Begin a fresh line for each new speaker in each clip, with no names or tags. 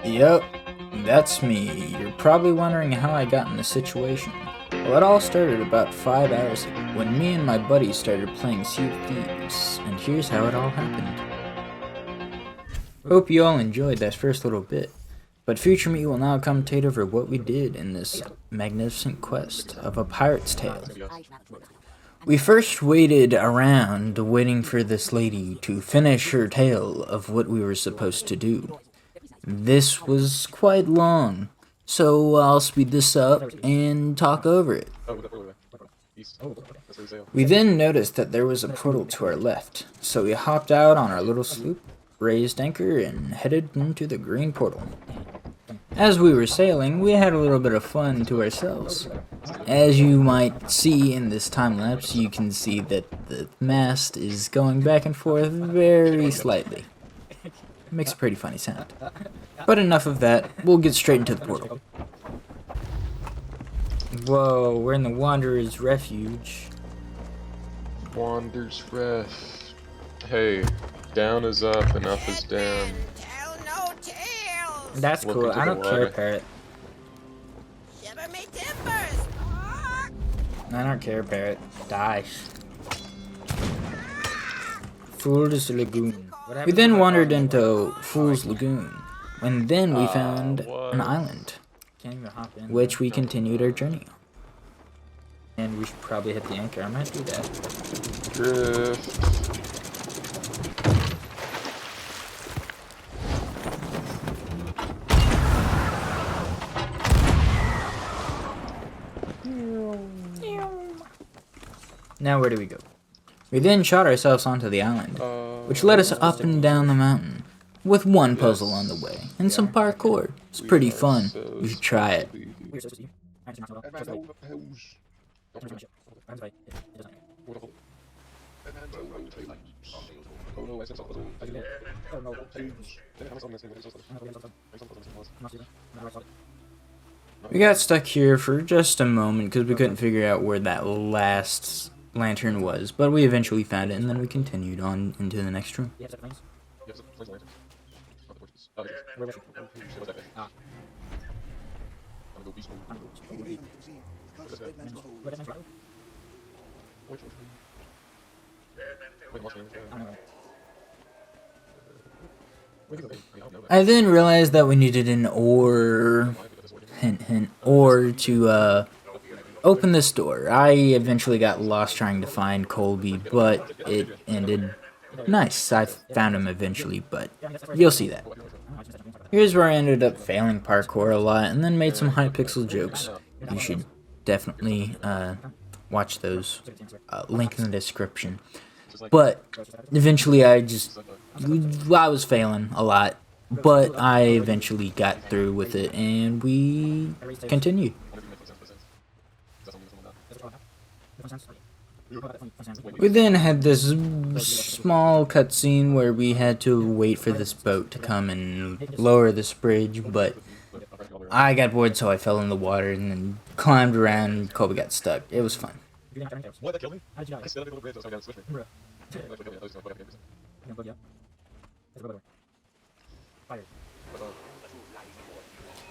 Yep, that's me. You're probably wondering how I got in this situation. Well, it all started about 5 hours ago when me and my buddies started playing Sea of Thieves, and here's how it all happened. Hope you all enjoyed that first little bit, but future me will now commentate over what we did in this magnificent quest of a pirate's tale. We first waited around waiting for this lady to finish her tale of what we were supposed to do. This was quite long, so I'll speed this up and talk over it. We then noticed that there was a portal to our left, so we hopped out on our little sloop, raised anchor, and headed into the green portal. As we were sailing, we had a little bit of fun to ourselves. As you might see in this time lapse, you can see that the mast is going back and forth very slightly. It makes a pretty funny sound. But enough of that, we'll get straight into the portal. Whoa, we're in the Wanderer's Refuge.
Wander's Ref. Hey, down is up and up is down.
Tell no tales.
That's cool,
Welcome to
I
the
don't care,
water.
Parrot.
Shiver me timbers. Ah!
I don't care, Parrot. Die. Fool's Lagoon. We then wandered into Fool's Lagoon, and then we found an island, which we continued our journey on. And we should probably hit the anchor. I might do that.
Drift.
Now where do we go? We then shot ourselves onto the island, which led us up and down the mountain, with one puzzle on the way, and some parkour. It's pretty fun. You should try it. We got stuck here for just a moment because we couldn't figure out where that last lantern was, but we eventually found it, and then we continued on into the next room. I then realized that we needed an ore, hint hint, ore to open this door. I eventually got lost trying to find Colby, but it ended nice. I found him eventually, but you'll see that. Here's where I ended up failing parkour a lot and then made some Hypixel jokes. You should definitely watch those. Link in the description. But eventually I was failing a lot, but I eventually got through with it and we continued. We then had this small cutscene where we had to wait for this boat to come and lower this bridge, but I got bored, so I fell in the water and then climbed around and Kobe got stuck. It was fun.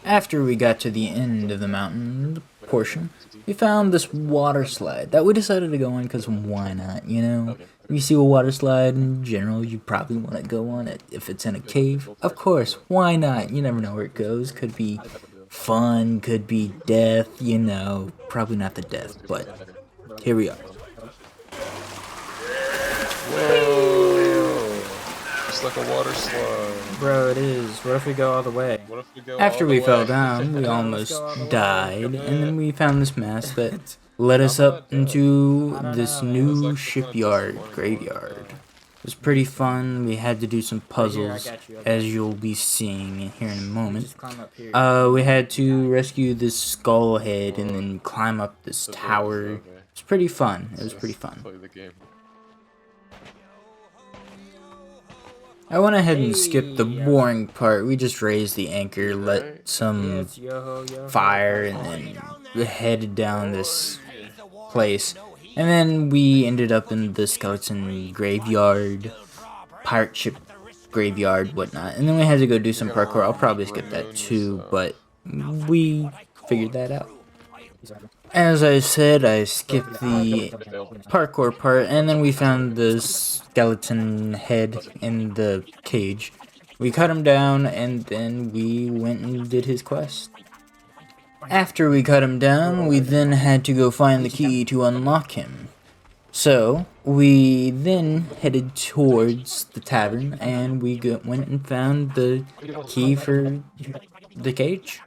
After we got to the end of the mountain portion, we found this water slide that we decided to go on because why not, you know? If you see a water slide in general, you probably want to go on it. If it's in a cave, of course, why not? You never know where it goes. Could be fun, could be death, you know. Probably not the death, but here we are.
Whoa! It's like a water slide.
Bro, it is. What if we go all the way?
What if we go
After
all
we
the
fell
way?
down, we almost died, and then we found this mast that led us up into this new shipyard graveyard. It was pretty fun. We had to do some puzzles, as you'll be seeing here in a moment. We had to rescue this skull head and then climb up this tower. It was pretty fun. It was pretty fun.
Play the game.
I went ahead and skipped the boring part. We just raised the anchor, let some fire, and then we headed down this place. And then we ended up in the skeleton graveyard pirate ship graveyard, whatnot. And then we had to go do some parkour. I'll probably skip that too, but we figured that out. As I said, I skipped the parkour part, and then we found the skeleton head in the cage. We cut him down, and then we went and did his quest. After we cut him down, we then had to go find the key to unlock him. So, we then headed towards the tavern, and we went and found the key for the cage.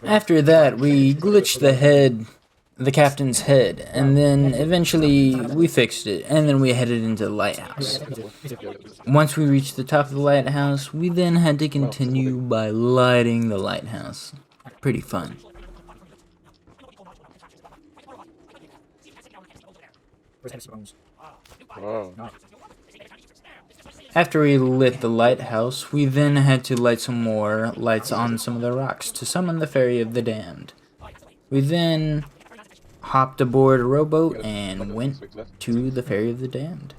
After that, we glitched the captain's head, and then eventually we fixed it, and then we headed into the lighthouse. Once we reached the top of the lighthouse, we then had to continue by lighting the lighthouse. Pretty fun.
Wow.
After we lit the lighthouse, we then had to light some more lights on some of the rocks to summon the Ferry of the Damned. We then hopped aboard a rowboat and went to the Ferry of the Damned.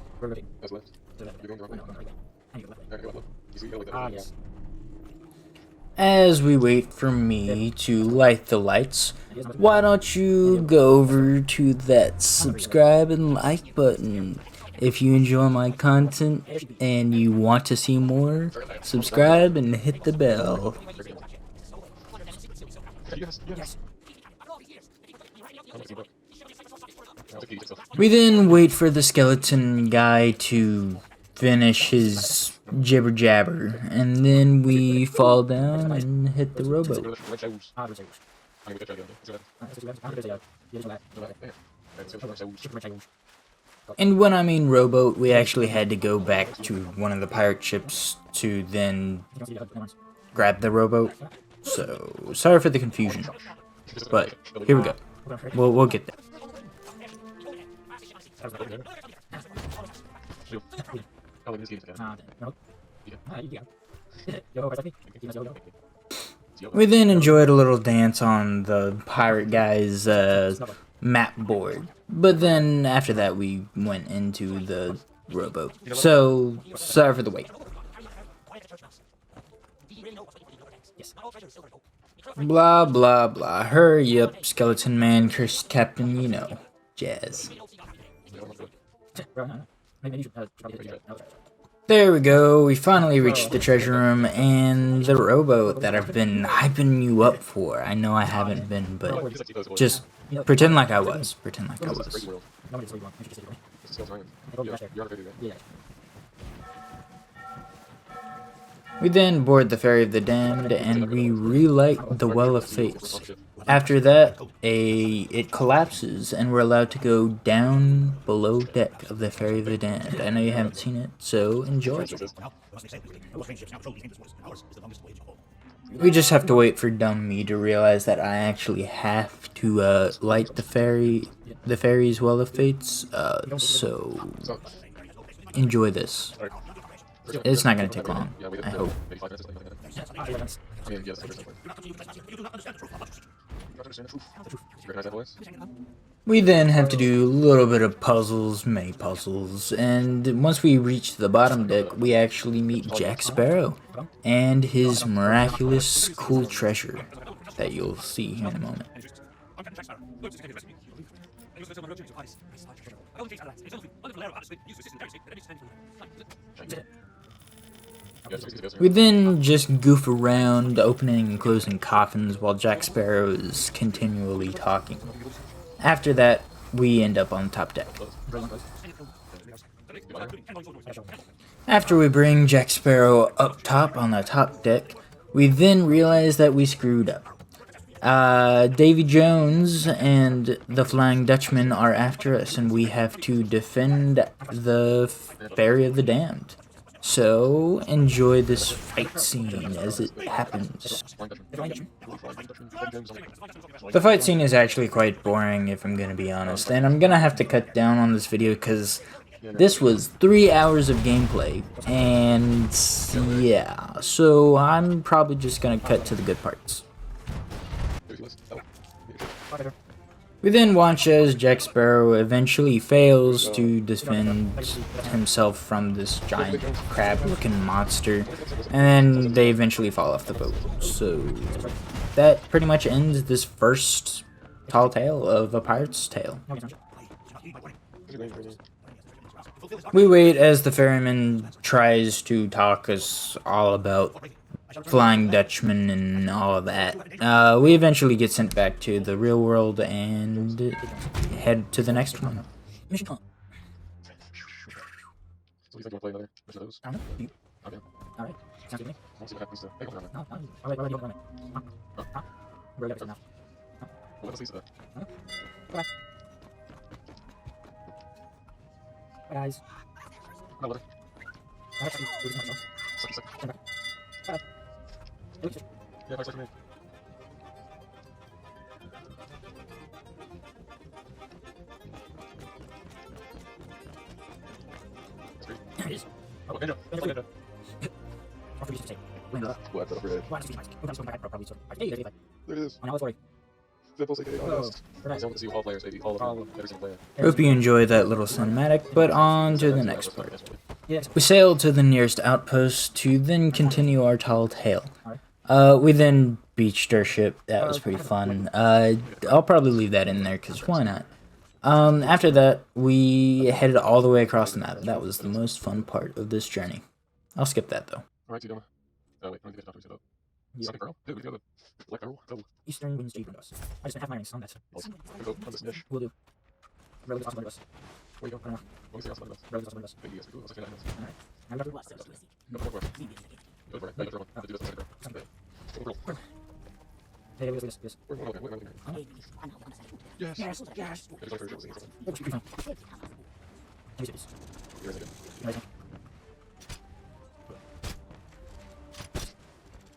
As we wait for me to light the lights, why don't you go over to that subscribe and like button. If you enjoy my content and you want to see more, subscribe and hit the bell. We then wait for the skeleton guy to finish his jibber jabber, and then we fall down and hit the rowboat. And when I mean rowboat, we actually had to go back to one of the pirate ships to then grab the rowboat. So, sorry for the confusion. But, here we go. We'll get there. We then enjoyed a little dance on the pirate guy's map board. But then after that we went into the rowboat. So, sorry for the wait. Blah blah blah. Hurry up, skeleton man, cursed captain, you know. Jazz. There we go, we finally reached the treasure room and the rowboat that I've been hyping you up for. I know I haven't been, but just pretend like I was. Pretend like I was. We then board the Ferry of the Damned and we relight the Well of Fates. After that, it collapses and we're allowed to go down below deck of the Ferry of the Damned. I know you haven't seen it, so enjoy. We just have to wait for dumb me to realize that I actually have to light the ferry's Well of Fates. So enjoy this. It's not gonna take long, I hope. We then have to do a little bit of puzzles, mini puzzles, and once we reach the bottom deck, we actually meet Jack Sparrow and his miraculous cool treasure that you'll see here in a moment. We then just goof around opening and closing coffins while Jack Sparrow is continually talking. After that, we end up on the top deck. After we bring Jack Sparrow up top on the top deck, we then realize that we screwed up. Davy Jones and the Flying Dutchman are after us, and we have to defend the Ferry of the Damned. So, enjoy this fight scene as it happens. The fight scene is actually quite boring, if I'm gonna be honest, and I'm gonna have to cut down on this video because This was 3 hours of gameplay, and yeah, so I'm probably just gonna cut to the good parts. We then watch as Jack Sparrow eventually fails to defend himself from this giant crab-looking monster, and then they eventually fall off the boat. So that pretty much ends this first tall tale of A Pirate's Tale. We wait as the ferryman tries to talk us all about Flying Dutchman and all of that. We eventually get sent back to the real world and head to the next one. Mission on.
So you think you want to play another mission of those?
I don't know. You?
Okay.
Alright. Sounds good to me.
We'll see what happens to Hey, hold on.
No, no. Alright, already open it. Huh? We're ready now.
Well, let's see that.
Bye. Bye, guys.
No, let it.
I have to do this myself.
Sucky.
Come back. Bye.
Yeah, bye, sucky me. That's great.
There it is.
Oh, Angel.
Angel.
Angel.
After we just say, land up.
What? That's upgrade.
Well, I'm just probably so. Hey, there's
There it is.
on our story.
Simple, aka honest.
Right.
I want to see all players, all of them, every single player.
Hope you enjoy that little cinematic, but on to the next part. We sailed to the nearest outpost to then continue our tall tale. We then beached our ship. That was pretty fun. I'll probably leave that in there, because why not? After that, we headed all the way across the map. That was the most fun part of this journey. I'll skip that, though.
Alright, you doing? Oh, wait, I don't think I talked to you
Yeah.
Second girl? Dude, we got the Black Arrow. Double.
Eastern winds G windows. I just have my rings on that.
Go on this niche.
We'll do. Road is also windows.
Where you go?
I don't know.
Let me see outside of this.
Road is also windows.
Maybe yes, we do. Let's say that.
Alright. I'm about to
Go for it. Go for it. No, you got the one. Have to do this on the second girl. Go.
Hey, wait, this.
Wait, Yes.
Yes.
There's like a something.
Oh, shoot, fine. Let me see this.
Here's it.
Right here.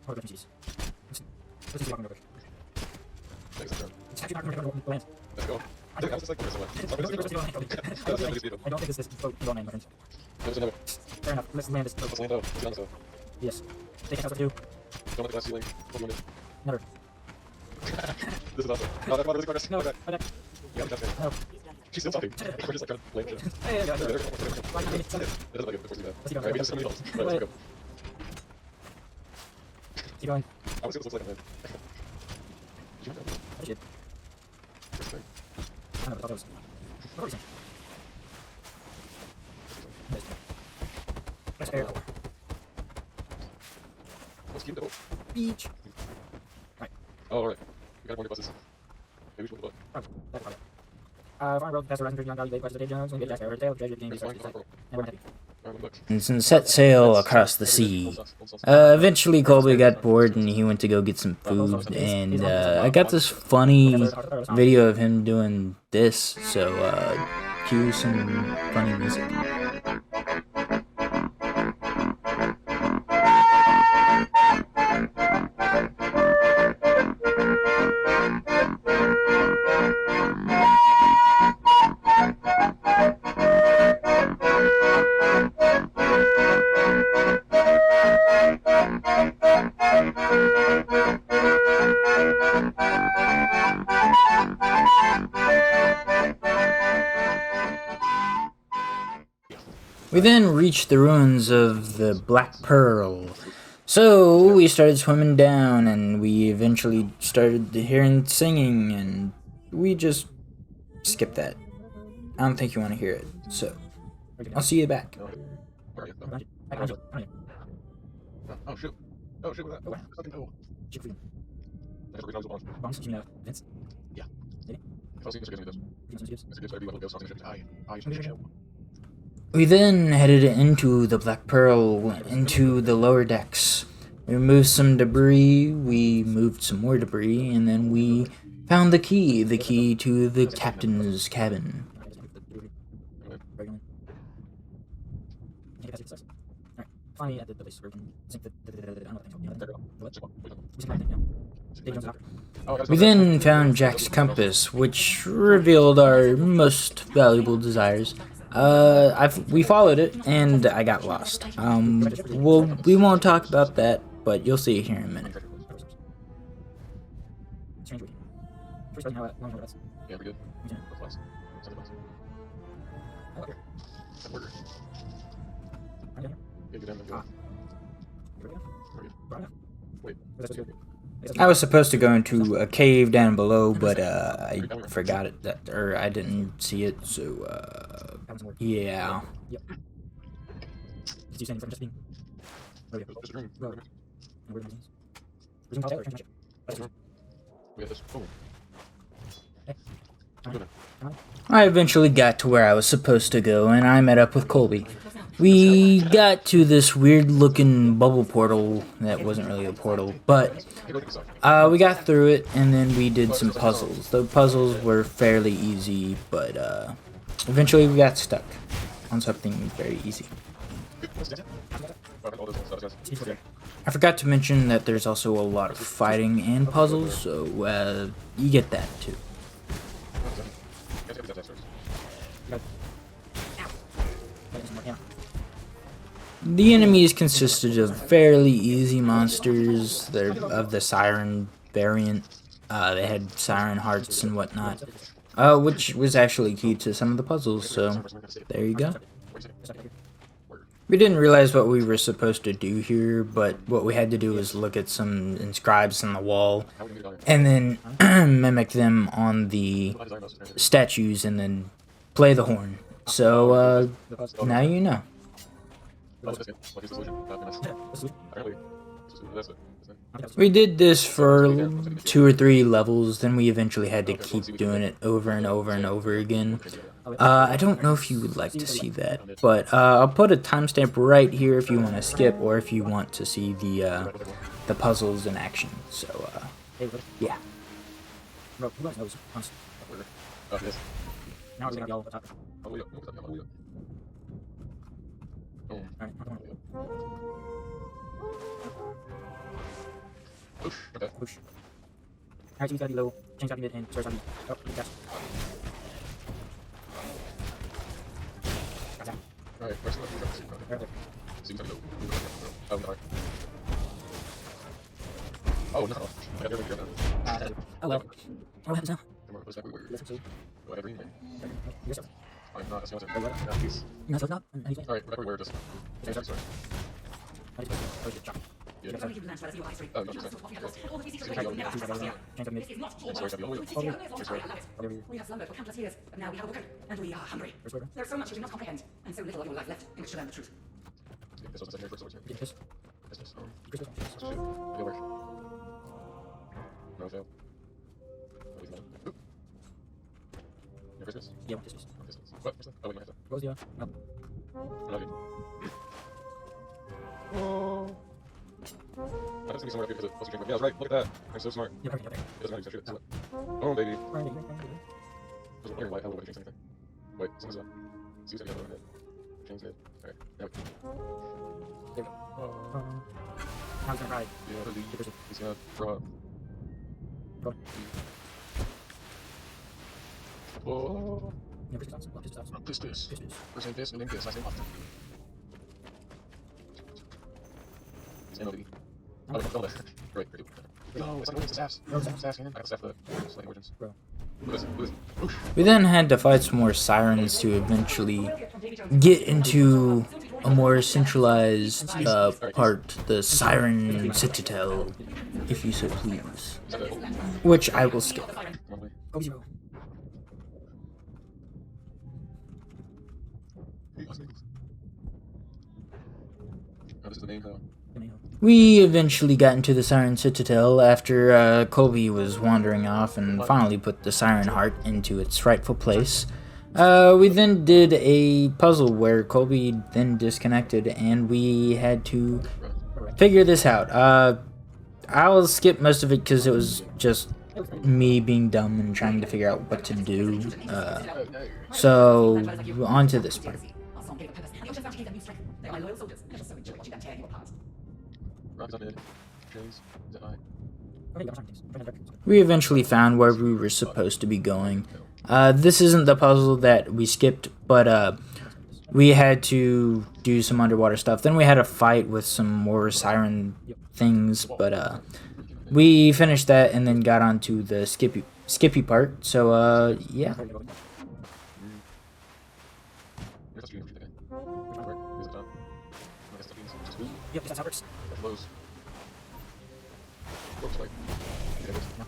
Oh, refugees. Let's see walking over.
Thanks, that's right.
It's actually not going to land.
Let's go. I think I was just like,
I don't think this is boat will land, my friends.
There's another.
Fair enough. Let's land this boat.
Let's land out. Let's land out.
Yes. Take us out to do.
Don't let the glass ceiling. What do you want to
Never.
This is awesome. Oh, that's really progress.
No.
Okay.
Okay.
Yeah, that's it.
No.
She's still talking. We're just like trying to land shit.
Hey, yeah,
There,
yeah.
there,
Why not?
It doesn't like it. Of course we do that.
Let's keep going.
Alright, we have so many holes. Right, let's go.
Keep going.
I would say this looks like a man. Did you know?
I should.
First thing.
I don't know what that was. What are we saying? That's fair.
Let's keep the boat.
Beach.
Oh, alright. We got more buses. Maybe we should put the boat.
Oh, that's about it. Farm Road, Pastor Rosenberg, Young Valley, Lake, West of Dave Jones, and get Jack Sparrow, Tail, Treasure, Game,
That's fine.
and we're happy.
Alright, look.
And set sail across the sea. Eventually Colby got bored and he went to go get some food, and I got this funny video of him doing this, so cue some funny music. We then reached the ruins of the Black Pearl. So we started swimming down, and we eventually started hearing singing, and we just skipped that. I don't think you want to hear it, so I'll see you back.
Where are you? Oh, shoot. Oh, shoot. With that. Oh, fucking no. That's the reason I was a
Vince?
Yeah.
Did he?
If I was seeing Mr. Gibbs, Mr. Gibbs, I do want to go something. I show.
We then headed into the Black Pearl, into the lower decks. We removed some debris, we moved some more debris, and then we found the key to the captain's cabin. Finally, at the place where we can sink We then found Jack's compass, which revealed our most valuable desires. we followed it, and I got lost. We won't talk about that, but you'll see it here in a minute.
Yeah, we good. Go flies. Send the flies. That burger. Yeah, get down and go. Wait.
I was supposed to go into a cave down below, but I forgot it, or I didn't see it, so yeah.
Just a dream. We have this. Oh.
I eventually got to where I was supposed to go, and I met up with Colby. We got to this weird-looking bubble portal that wasn't really a portal, but we got through it, and then we did some puzzles. The puzzles were fairly easy, but eventually we got stuck on something very easy. I forgot to mention that there's also a lot of fighting and puzzles, so you get that too. The enemies consisted of fairly easy monsters. They're of the siren variant. They had siren hearts and whatnot, which was actually key to some of the puzzles, so there you go. We didn't realize what we were supposed to do here, but what we had to do was look at some inscribes on the wall and then mimic them on the statues and then play the horn. So now you know. We did this for 2 or 3 levels, then we eventually had to keep doing it over and over and over again. I don't know if you would like to see that, but I'll put a timestamp right here if you want to skip or if you want to see the puzzles in action. So yeah.
Okay.
Push. Alright, so gotta be low, change gotta be mid, and stars gotta be up, gotcha.
Alright, where's the left?
Right there.
Seems like no. Oh, no. Oh, no. I got everything together.
Oh well. What happens now?
Tomorrow goes back where we were.
Let's see.
Do I have green?
You're so.
I'm not a skeleton.
Wait, what?
No, please.
No, so it's not.
Alright, whatever, we're just. Okay, sorry. Yeah. Oh, you just said.
Change of mid.
Sorry, gotta be all the way up. Sorry.
We have slumbered for countless years, but now we have awoken, and we are hungry. There is so much you do not comprehend, and so little of your life left in which to learn the truth.
Yeah, this was the secondary first sword.
Get this.
Business. Shit. It'll work. No fail. Please no. Oop. Your Christmas?
Yeah, what is this?
Oh, Christmas. What? Where's that? Oh, wait, my headset.
What was the no.
I'm not good. Oh. I have to be somewhere up here because it was a drink. Yeah, I was right. Look at that. I'm so smart.
Yeah, okay.
It doesn't matter. Shit. Oh, baby.
Right,
Doesn't matter why I would drink anything. Wait, something's up. See what's going on. Change it. Alright. Now we
there we go. Now he's gonna cry.
yeah, he's gonna throw up.
Go.
Oh.
Yeah, push this. Push this.
Piss this.
Push this.
First name piss, and then piss. I say often. It's NOD. Oh, no, no, right, right. No, it's not it's staffs. No, staffs, man. I got staff for the slight origins.
Bro.
Who is it? Who is it? Oosh.
We then had to fight some more sirens to eventually get into a more centralized part, the Siren Citadel, if you so please.
Is that the
Which I will skip.
one way?
Go 0.
Oh, this is the name, though.
We eventually got into the Siren Citadel after Colby was wandering off and finally put the Siren Heart into its rightful place. We then did a puzzle where Colby then disconnected and we had to figure this out. I'll skip most of it because it was just me being dumb and trying to figure out what to do. So, on to this part.
Rock is on mid. Trains. Is that high?
We eventually found where we were supposed to be going. This isn't the puzzle that we skipped, but we had to do some underwater stuff. Then we had a fight with some more siren things, but we finished that and then got onto the skippy part. So yeah.
You're supposed to be in the game. Where is it done? I guess the beans just food.
Yep, that's how it works.
There's lows. Looks like. Yeah,
No.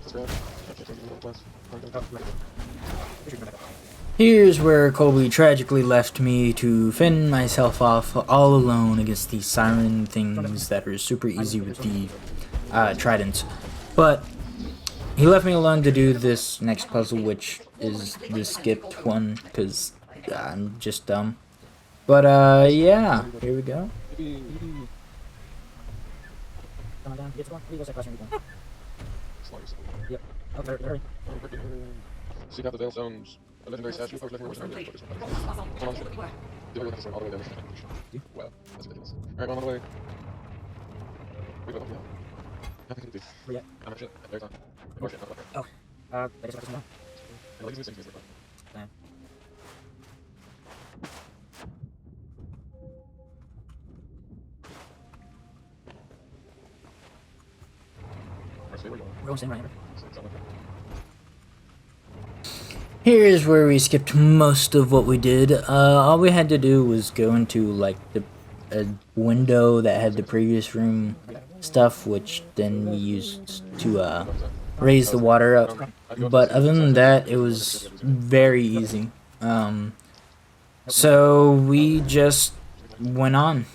Just grab. Check the little glass.
Oh, right. Here's where Colby tragically left me to fend myself off all alone against these siren things that are super easy with the tridents. But he left me alone to do this next puzzle, which is the skipped one, because I'm just dumb. But yeah, here we go. Come on down, get one. Go across here.
Slugs.
Yep. Oh, hurry.
Seek out the Veil Stones. A legendary statue. Post legendary weapon. Come on, shit. Do it all the way down. Wow, that's ridiculous. Alright, I'm on the way. We go up, yeah. Nothing to do.
Where you
I'm at shit. There's on. Oh shit, not like that.
at? I guess I now.
And like these things like that.
Yeah.
Alright, so where you
We're going to stand right here.
So it's on like that.
Here's where we skipped most of what we did. All we had to do was go into like a window that had the previous room stuff, which then we used to raise the water up. But other than that, it was very easy. So we just went on.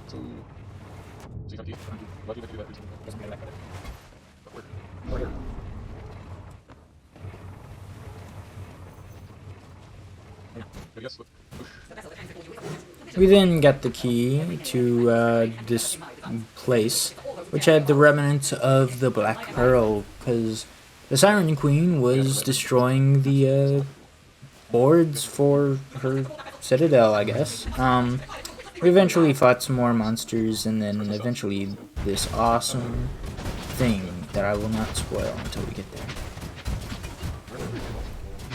So you can keep. Why do you do that recently? But where? But yes, look.
We then got the key to this place, which had the remnants of the Black Pearl, because the Siren Queen was destroying the boards for her citadel, I guess. We eventually fought some more monsters, and then eventually this awesome thing that I will not spoil until we get there.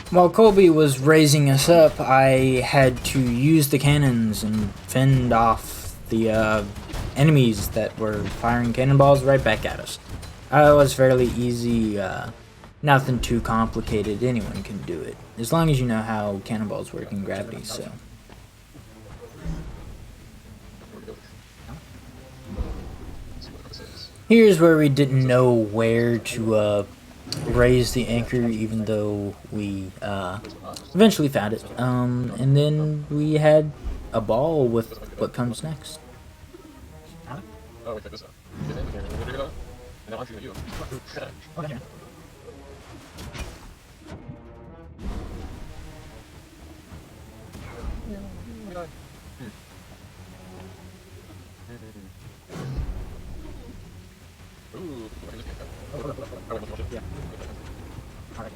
While Colby was raising us up, I had to use the cannons and fend off the enemies that were firing cannonballs right back at us. It was fairly easy, nothing too complicated, anyone can do it, as long as you know how cannonballs work in gravity, so. Here's where we didn't know where to raise the anchor, even though we eventually found it. And then we had a ball with what comes next.
Oh, wait, check this out. Get in here, and figure it out. And now I'm shooting at you. Ooh, I can just get that. I went with
Yeah. Alright.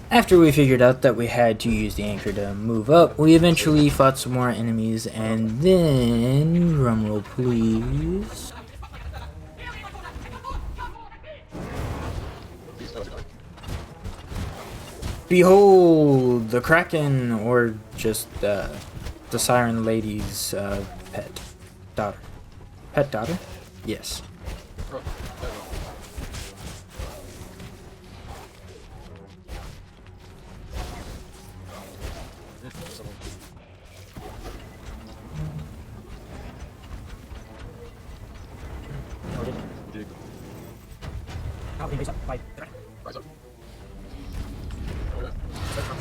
After we figured out that we had to use the anchor to move up, we eventually fought some more enemies, and then, drumroll please, behold the Kraken, or just the Siren Lady's pet daughter. Pet daughter? Yes.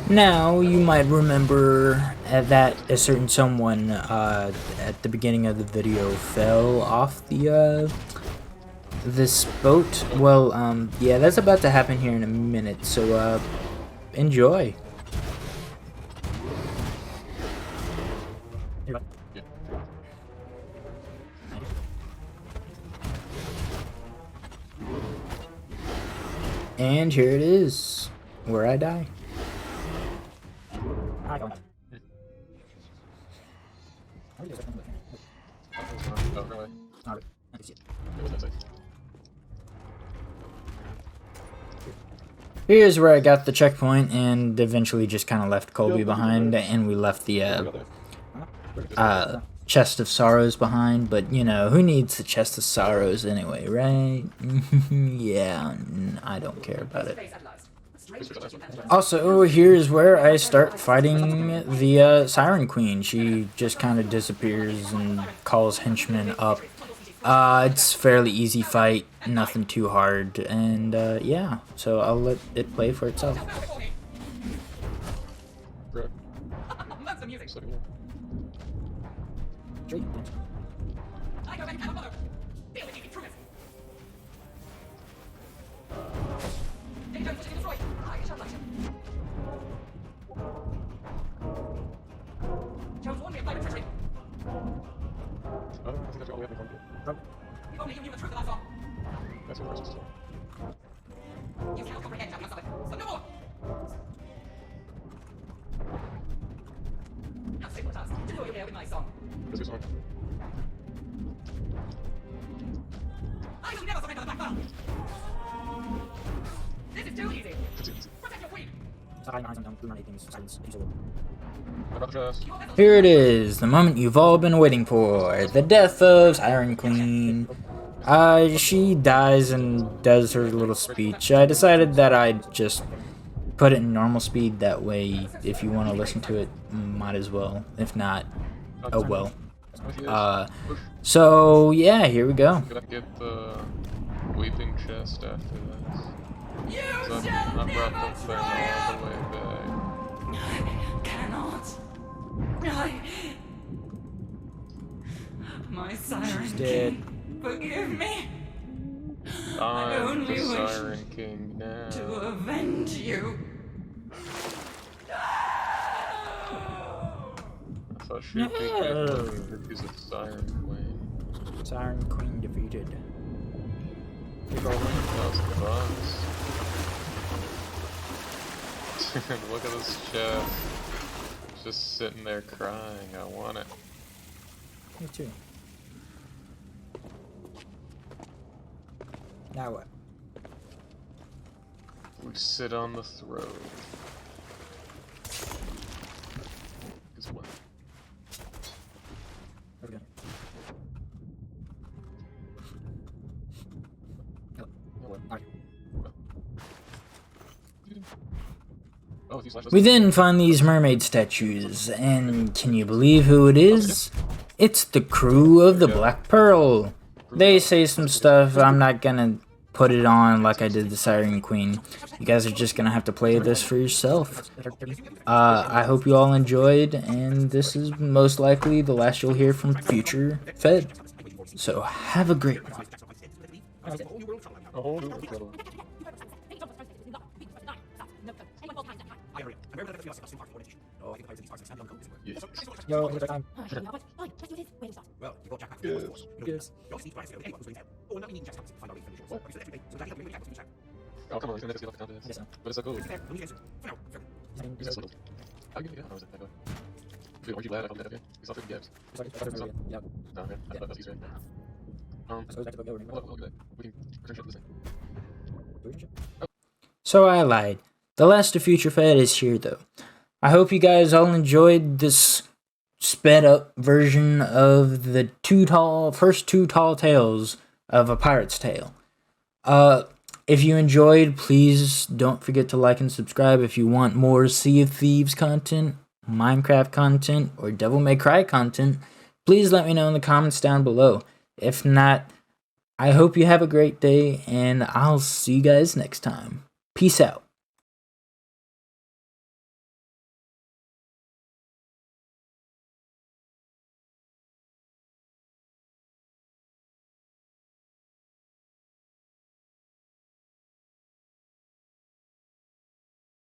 Now, you might remember that a certain someone at the beginning of the video fell off the this boat. Well, yeah, that's about to happen here in a minute. So, enjoy.
Yeah.
And here it is, where I die.
Oh, really? It wasn't safe.
Here's where I got the checkpoint and eventually just kind of left Colby behind, and we left the chest of sorrows behind. But you know, who needs the chest of sorrows anyway, right? Yeah, I don't care about it. Also, here's where I start fighting the Siren Queen. She just kind of disappears and calls henchmen up. It's a fairly easy fight, nothing too hard, and yeah, so I'll let it play for itself.
Bro.
That's amusing.
So cool.
I go back and mother. Deal with the intruders. They don't push it destroy. I shall light him. Jones warned me of climate treachery.
I think that's all we have in front of you.
If only you knew the truth of that song.
That's what we're supposed to do.
You cannot comprehend how much of it. So no more. How simple it is to lure you here with my song.
That's a good song.
I will never surrender the black belt. This is too easy.
It's easy.
Protect your queen.
I got the chest.
Here it is, the moment you've all been waiting for, the death of Siren Queen. She dies and does her little speech. I decided that I'd just put it in normal speed, that way if you want to listen to it, might as well. If not, oh well. So yeah, here we go.
Gotta get the weeping chest after this.
You
So
shall
I brought
never
the thing all
triumph.
the way back.
I cannot. My siren
She's dead.
king, forgive me.
I'm
only
the
wish
Siren King now.
To avenge you.
I thought she'd be good because of Siren Queen.
Siren Queen defeated.
That was the boss. Look at this chest. It's just sitting there crying. I want it.
Me too. Now what?
We sit on the throne. Is what?
Okay.
Oh, if you slash
We then find these mermaid statues, and can you believe who it is? It's the crew of the Black Pearl. They say some stuff, I'm not gonna put it on like I did the Siren Queen. You guys are just gonna have to play this for yourself. I hope you all enjoyed, and this is most likely the last you'll hear from Future Fed. So have a great one.
a whole new world. Yes.
Yo, here's our time.
Yes.
Yes.
Oh, come on, it's gonna make us get off the confidence.
Yes, sir.
But it's so cool. It's so cool. How you get it? How is it? Dude, aren't you glad I found that again? It's all 50 gaps.
Yep.
No, okay. I thought that was Easter egg. Look at that. We can return ship to this thing.
So I lied. The last of Future Fed is here though. I hope you guys all enjoyed this sped up version of the first two tall tales of A Pirate's Tale. If you enjoyed, please don't forget to like and subscribe. If you want more Sea of Thieves content, Minecraft content, or Devil May Cry content, please let me know in the comments down below. If not, I hope you have a great day, and I'll see you guys next time. Peace out.